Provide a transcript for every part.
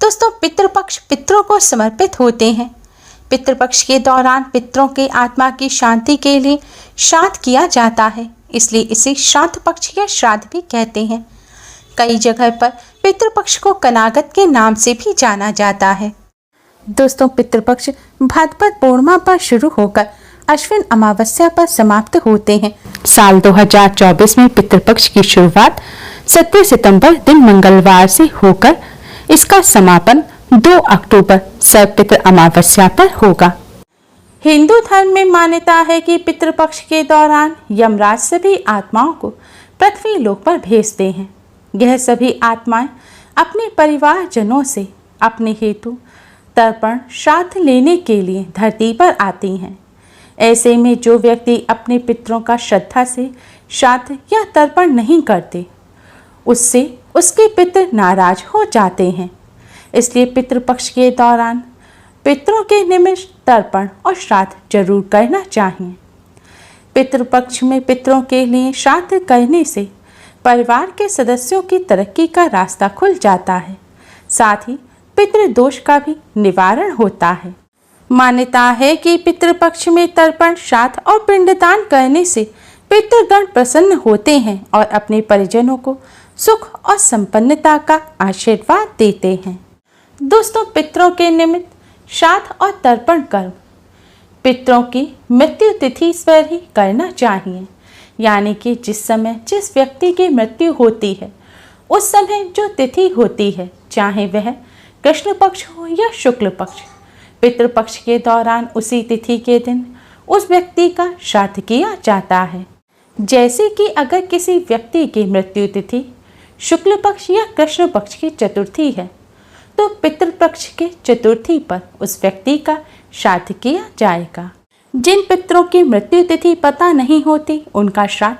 दोस्तों, पितृपक्ष पितरों को समर्पित होते हैं। पितृपक्ष के दौरान पितरों के आत्मा की शांति के लिए श्राद्ध किया जाता है, इसलिए इसे श्राद्ध पक्ष या श्राद्ध भी कहते हैं। कई जगह पर पितृपक्ष को कनागत के नाम से भी जाना जाता है। दोस्तों, पितृपक्ष भाद्रपद पूर्णिमा पर शुरू होकर अश्विन अमावस्या पर समाप्त होते हैं। साल 2024 में पितृपक्ष की शुरुआत 17 सितंबर दिन मंगलवार से होकर इसका समापन 2 अक्टूबर सर्वपितृ अमावस्या पर होगा। हिंदू धर्म में मान्यता है कि पितृपक्ष के दौरान यमराज सभी आत्माओं को पृथ्वी लोक पर भेजते हैं। यह सभी आत्माएं अपने परिवारजनों से अपने हेतु तर्पण श्राद्ध लेने के लिए धरती पर आती हैं। ऐसे में जो व्यक्ति अपने पितरों का श्रद्धा से श्राद्ध या तर्पण नहीं करते, उससे उसके पितर नाराज हो जाते हैं। इसलिए पितृपक्ष के दौरान पितरों के निमित्त तर्पण और श्राद्ध जरूर करना चाहिए। पितृपक्ष में पितरों के लिए श्राद्ध करने से परिवार के सदस्यों की तरक्की का रास्ता खुल जाता है, साथ ही पितृदोष का भी निवारण होता है। मान्यता है कि पितृपक्ष में तर्पण श्राद्ध और पिंडदान करने से पितृगण प्रसन्न होते हैं और अपने परिजनों को सुख और संपन्नता का आशीर्वाद देते हैं। दोस्तों, पितरों के निमित्त श्राद्ध और तर्पण कर्म पितरों की मृत्यु तिथि पर ही करना चाहिए, यानी कि जिस समय जिस व्यक्ति की मृत्यु होती है उस समय जो तिथि होती है, चाहे वह कृष्ण पक्ष हो या शुक्ल पक्ष, पितृपक्ष के दौरान उसी तिथि के दिन उस व्यक्ति का श्राद्ध किया जाता है। जैसे कि अगर किसी व्यक्ति की मृत्यु तिथि शुक्ल पक्ष या कृष्ण पक्ष की चतुर्थी है, तो पितृपक्ष के चतुर्थी पर उस व्यक्ति का श्राद्ध किया जाएगा। जिन पितरों की मृत्यु तिथि पता नहीं होती, उनका श्राद्ध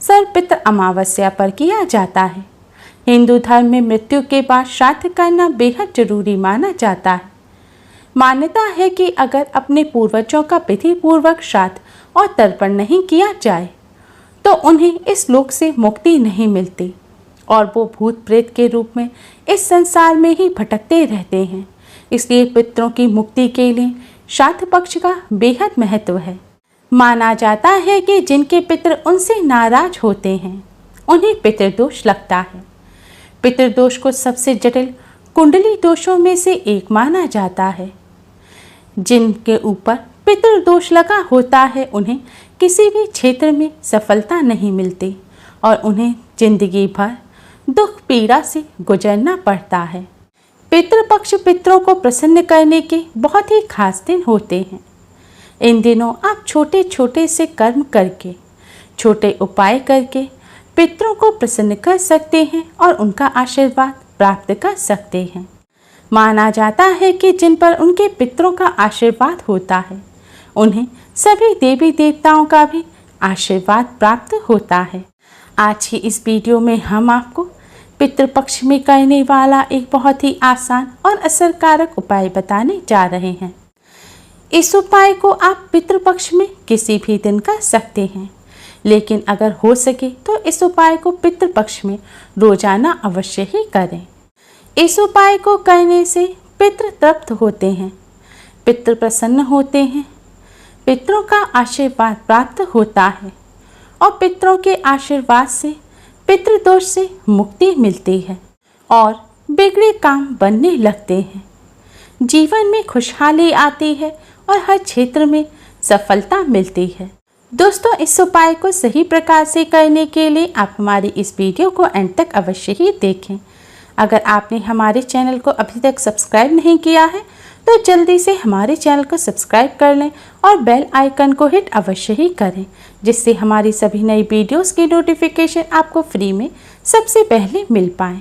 सर्वपितृ अमावस्या पर किया जाता है। हिंदू धर्म में मृत्यु के बाद श्राद्ध करना बेहद जरूरी माना जाता है। मान्यता है कि अगर अपने पूर्वजों का विधि पूर्वक श्राद्ध और तर्पण नहीं किया जाए तो उन्हें इस लोक से मुक्ति नहीं मिलती और वो भूत प्रेत के रूप में इस संसार में ही भटकते रहते हैं। इसलिए पितरों की मुक्ति के लिए श्राद्ध पक्ष का बेहद महत्व है। माना जाता है कि जिनके पितर उनसे नाराज होते हैं उन्हें पितृदोष लगता है। पितृदोष को सबसे जटिल कुंडली दोषों में से एक माना जाता है। जिनके ऊपर पितृदोष लगा होता है उन्हें किसी भी क्षेत्र में सफलता नहीं मिलती और उन्हें जिंदगी भर दुख पीड़ा से गुजरना पड़ता है। पितृपक्ष पितरों को प्रसन्न करने के बहुत ही खास दिन होते हैं। इन दिनों आप छोटे छोटे से कर्म करके, छोटे उपाय करके पितरों को प्रसन्न कर सकते हैं और उनका आशीर्वाद प्राप्त कर सकते हैं। माना जाता है कि जिन पर उनके पितरों का आशीर्वाद होता है उन्हें सभी देवी देवताओं का भी आशीर्वाद प्राप्त होता है। आज की इस वीडियो में हम आपको पितृपक्ष में करने वाला एक बहुत ही आसान और असरकारक उपाय बताने जा रहे हैं। इस उपाय को आप पितृपक्ष में किसी भी दिन कर सकते हैं, लेकिन अगर हो सके तो इस उपाय को पितृपक्ष में रोजाना अवश्य ही करें। इस उपाय को करने से पितृ तृप्त होते हैं, पितृ प्रसन्न होते हैं, पितरों का आशीर्वाद प्राप्त होता है और पितरों के आशीर्वाद से पितृदोष से मुक्ति मिलती है और बिगड़े काम बनने लगते हैं। जीवन में खुशहाली आती है और हर क्षेत्र में सफलता मिलती है। दोस्तों, इस उपाय को सही प्रकार से करने के लिए आप हमारी इस वीडियो को एंड तक अवश्य ही देखें। अगर आपने हमारे चैनल को अभी तक सब्सक्राइब नहीं किया है तो जल्दी से हमारे चैनल को सब्सक्राइब कर लें और बेल आइकन को हिट अवश्य ही करें, जिससे हमारी सभी नई वीडियोस की नोटिफिकेशन आपको फ्री में सबसे पहले मिल पाए।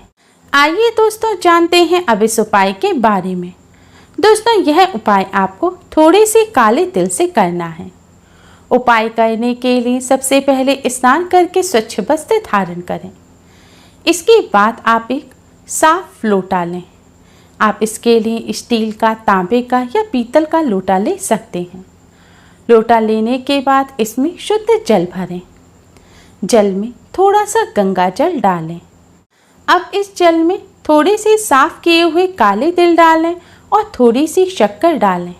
आइए दोस्तों, जानते हैं अब इस उपाय के बारे में। दोस्तों, यह उपाय आपको थोड़े से काले तिल से करना है। उपाय करने के लिए सबसे पहले स्नान करके स्वच्छ वस्त्र धारण करें। इसके बाद आप एक साफ लोटा लें। आप इसके लिए स्टील का, तांबे का या पीतल का लोटा ले सकते हैं। लोटा लेने के बाद इसमें शुद्ध जल भरें। जल में थोड़ा सा गंगा जल डालें। अब इस जल में थोड़ी सी साफ किए हुए काले तिल डालें और थोड़ी सी शक्कर डालें।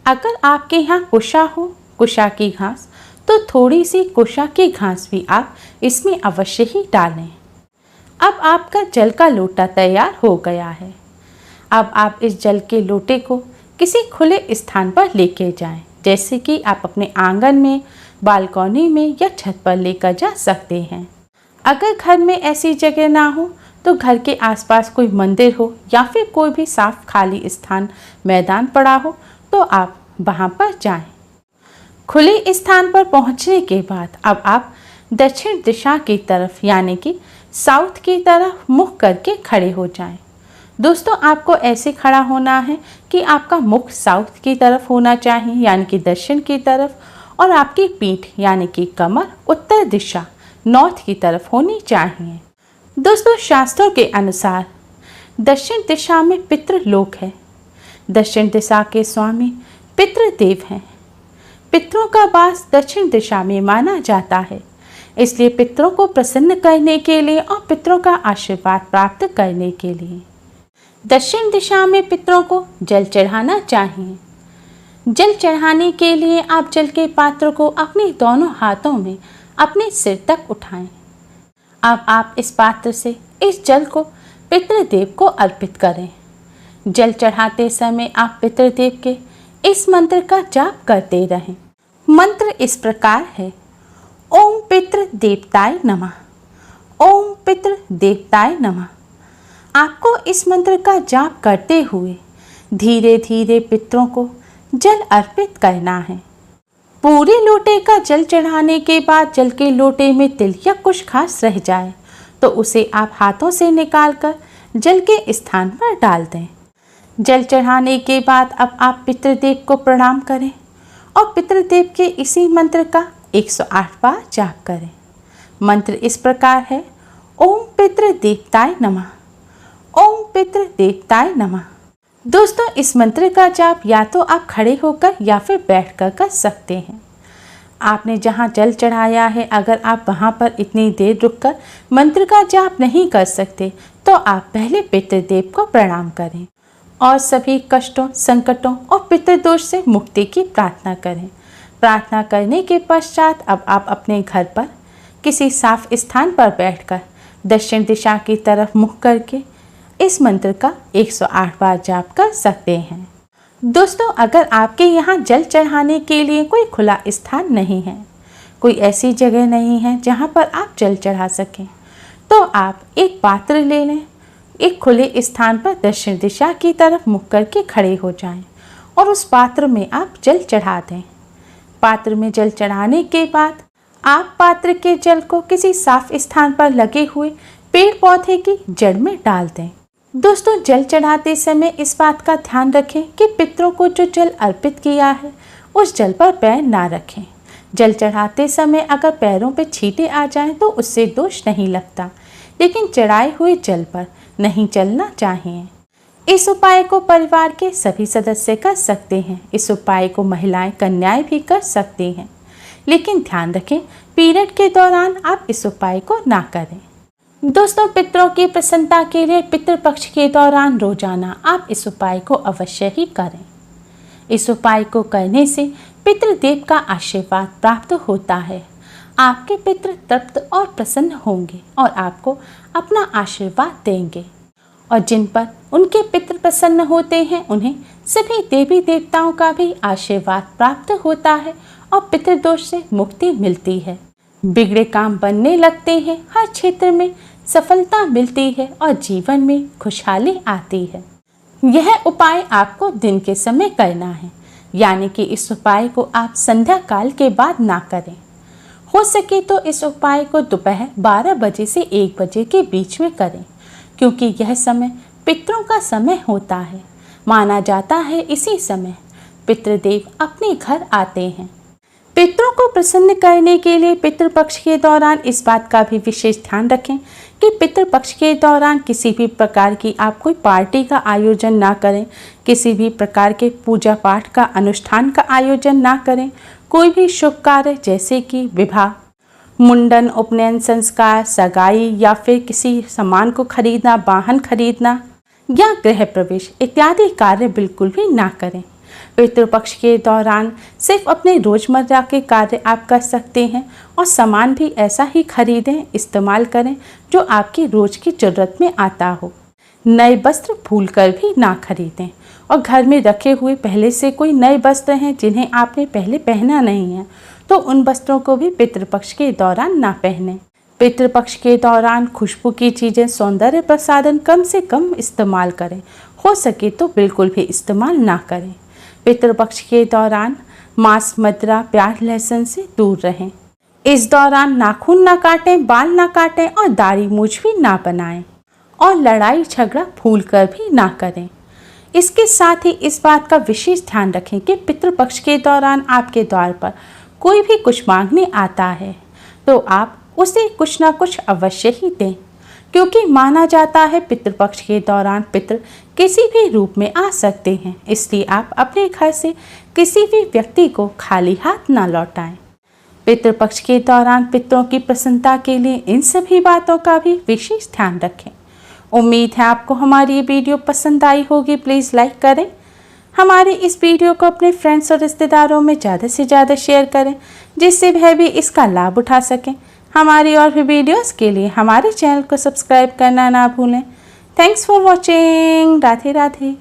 अगर आपके यहाँ कुशा हो, कुशा की घास, तो थोड़ी सी कुशा की घास भी आप इसमें अवश्य ही डालें। अब आपका जल का लोटा तैयार हो गया है। अब आप इस जल के लोटे को किसी खुले स्थान पर लेके जाएं, जैसे कि आप अपने आंगन में, बालकनी में या छत पर लेकर जा सकते हैं। अगर घर में ऐसी जगह ना हो तो घर के आसपास कोई मंदिर हो या फिर कोई भी साफ खाली स्थान, मैदान पड़ा हो तो आप वहां पर जाएं। खुले स्थान पर पहुंचने के बाद अब आप दक्षिण दिशा की तरफ यानी कि साउथ की तरफ मुख करके खड़े हो जाएं। दोस्तों, आपको ऐसे खड़ा होना है कि आपका मुख साउथ की तरफ होना चाहिए यानी कि दक्षिण की तरफ, और आपकी पीठ यानी कि कमर उत्तर दिशा नॉर्थ की तरफ होनी चाहिए। दोस्तों, शास्त्रों के अनुसार दक्षिण दिशा में पितृलोक है। दक्षिण दिशा के स्वामी पितृदेव हैं। पितरों का वास दक्षिण दिशा में माना जाता है, इसलिए पितरों को प्रसन्न करने के लिए और पितरों का आशीर्वाद प्राप्त करने के लिए दक्षिण दिशा में पितरों को जल चढ़ाना चाहिए। जल चढ़ाने के लिए आप जल के पात्र को अपने दोनों हाथों में अपने सिर तक उठाएं। अब आप इस पात्र से इस जल को पितृदेव को अर्पित करें। जल चढ़ाते समय आप पितृदेव के इस मंत्र का जाप करते रहें। मंत्र इस प्रकार है: ओम पितृ देवताय नमः, ओम पितृ देवताय नमः। आपको इस मंत्र का जाप करते हुए धीरे धीरे पितरों को जल अर्पित करना है। पूरे लोटे का जल चढ़ाने के बाद जल के लोटे में तिल या कुछ खास रह जाए तो उसे आप हाथों से निकालकर जल के स्थान पर डाल दें। जल चढ़ाने के बाद अब आप पितृदेव को प्रणाम करें और पितृदेव के इसी मंत्र का 108 बार जाप करें। मंत्र इस प्रकार है: ओम पितृ देवताय नमः, ओम पितृ देवताय नमः। दोस्तों, इस मंत्र का जाप या तो आप खड़े होकर या फिर बैठकर कर सकते हैं। आपने जहां जल चढ़ाया है, अगर आप वहां पर इतनी देर रुककर मंत्र का जाप नहीं कर सकते तो आप पहले पितृदेव को प्रणाम करें और सभी कष्टों, संकटों और पितृदोष से मुक्ति की प्रार्थना करें। प्रार्थना करने के पश्चात अब आप अपने घर पर किसी साफ स्थान पर बैठकर दक्षिण दिशा की तरफ मुख करके इस मंत्र का 108 बार जाप कर सकते हैं। दोस्तों, अगर आपके यहाँ जल चढ़ाने के लिए कोई खुला स्थान नहीं है, कोई ऐसी जगह नहीं है जहाँ पर आप जल चढ़ा सकें, तो आप एक पात्र ले लें। एक खुले स्थान पर दक्षिण दिशा की तरफ मुख करके खड़े हो जाएं और उस पात्र में आप जल चढ़ा दें। पात्र में जल चढ़ाने के बाद आप पात्र के जल को किसी साफ स्थान पर लगे हुए पेड़ पौधे की जड़ में डाल दें। दोस्तों, जल चढ़ाते समय इस बात का ध्यान रखें कि पितरों को जो जल अर्पित किया है उस जल पर पैर ना रखें। जल चढ़ाते समय अगर पैरों पर छींटे आ जाएं तो उससे दोष नहीं लगता, लेकिन चढ़ाए हुए जल पर नहीं चलना चाहिए। इस उपाय को परिवार के सभी सदस्य कर सकते हैं। इस उपाय को महिलाएं, कन्याएं भी कर सकती हैं, लेकिन ध्यान रखें पीरियड के दौरान आप इस उपाय को ना करें। दोस्तों, पितरों की प्रसन्नता के लिए पितृपक्ष के दौरान रोजाना आप इस उपाय को अवश्य ही करें। इस उपाय को करने से पितृदेव का आशीर्वाद प्राप्त होता है। आपके पितृ तृप्त और प्रसन्न होंगे और आपको अपना आशीर्वाद देंगे, और जिन पर उनके पितृ प्रसन्न होते हैं उन्हें सभी देवी देवताओं का भी आशीर्वाद प्राप्त होता है और पितृदोष से मुक्ति मिलती है। बिगड़े काम बनने लगते हैं, हर क्षेत्र में सफलता मिलती है और जीवन में खुशहाली आती है। यह उपाय आपको दिन के समय करना है, यानी कि इस उपाय को आप संध्या काल के बाद ना करें। हो सके तो इस उपाय को दोपहर 12 बजे से 1 बजे के बीच में करें, क्योंकि यह समय पितरों का समय होता है। माना जाता है इसी समय पितृदेव अपने घर आते हैं। पितरों को प्रसन्न करने के लिए पितृपक्ष के दौरान इस बात का भी विशेष ध्यान रखें कि पितृपक्ष के दौरान किसी भी प्रकार की आप कोई पार्टी का आयोजन ना करें, किसी भी प्रकार के पूजा पाठ का अनुष्ठान का आयोजन ना करें। कोई भी शुभ कार्य जैसे कि विवाह, मुंडन, उपनयन संस्कार, सगाई या फिर किसी सामान को खरीदना, वाहन खरीदना या गृह प्रवेश इत्यादि कार्य बिल्कुल भी ना करें। पितृपक्ष के दौरान सिर्फ अपने रोजमर्रा के कार्य आप कर सकते हैं और सामान भी ऐसा ही खरीदें, इस्तेमाल करें जो आपकी रोज की जरूरत में आता हो। नए वस्त्र भूलकर भी ना खरीदें और घर में रखे हुए पहले से कोई नए वस्त्र हैं जिन्हें आपने पहले पहना नहीं है तो उन वस्त्रों को भी पितृपक्ष के दौरान ना पहनें। पितृपक्ष के दौरान खुशबू की चीज़ें, सौंदर्य प्रसाधन कम से कम इस्तेमाल करें, हो सके तो बिल्कुल भी इस्तेमाल ना करें। पितृपक्ष के दौरान मांस, मदिरा, प्याज, लहसुन से दूर रहें। इस दौरान नाखून ना काटें, बाल ना काटें और दाढ़ी मूछ भी ना बनाएं और लड़ाई झगड़ा भूलकर भी ना करें। इसके साथ ही इस बात का विशेष ध्यान रखें कि पितृपक्ष के दौरान आपके द्वार पर कोई भी कुछ मांगने आता है तो आप उसे कुछ ना कुछ अवश्य ही दें, क्योंकि माना जाता है पितृपक्ष के दौरान पितृ किसी भी रूप में आ सकते हैं, इसलिए आप अपने घर से किसी भी व्यक्ति को खाली हाथ ना लौटाएं। पितृपक्ष के दौरान पितरों की प्रसन्नता के लिए इन सभी बातों का भी विशेष ध्यान रखें। उम्मीद है आपको हमारी ये वीडियो पसंद आई होगी। प्लीज़ लाइक करें, हमारे इस वीडियो को अपने फ्रेंड्स और रिश्तेदारों में ज़्यादा से ज़्यादा शेयर करें जिससे वह भी इसका लाभ उठा सकें। हमारी और भी वीडियोस के लिए हमारे चैनल को सब्सक्राइब करना ना भूलें। Thanks for watching. Radhe Radhe.